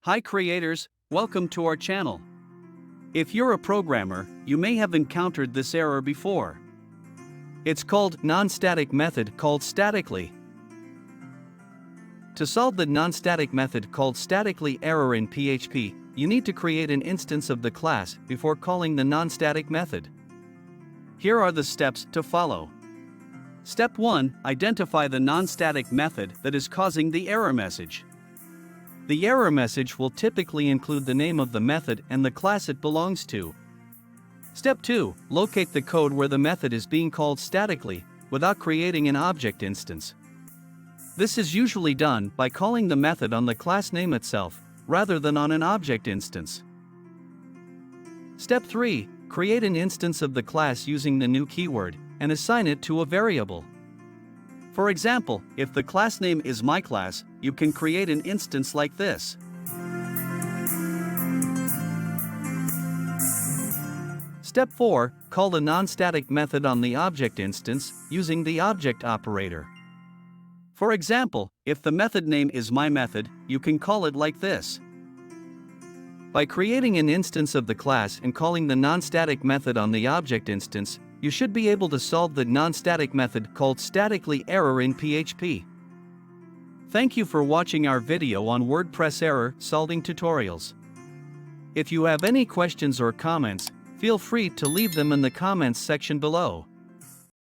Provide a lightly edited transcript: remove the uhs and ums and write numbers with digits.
Hi creators, welcome to our channel. If you're a programmer, you may have encountered this error before. It's called non-static method called statically. To solve the non-static method called statically error in PHP, you need to create an instance of the class before calling the non-static method. Here are the steps to follow. Step 1. Identify the non-static method that is causing the error message. The error message will typically include the name of the method and the class it belongs to. Step 2. Locate the code where the method is being called statically, without creating an object instance. This is usually done by calling the method on the class name itself, rather than on an object instance. Step 3. Create an instance of the class using the new keyword, and assign it to a variable. For example, if the class name is myClass, you can create an instance like this. Step 4. Call the non-static method on the object instance, using the object operator. For example, if the method name is myMethod, you can call it like this. By creating an instance of the class and calling the non-static method on the object instance, you should be able to solve the non-static method called statically error in PHP. Thank you for watching our video on WordPress error solving tutorials. If you have any questions or comments, feel free to leave them in the comments section below.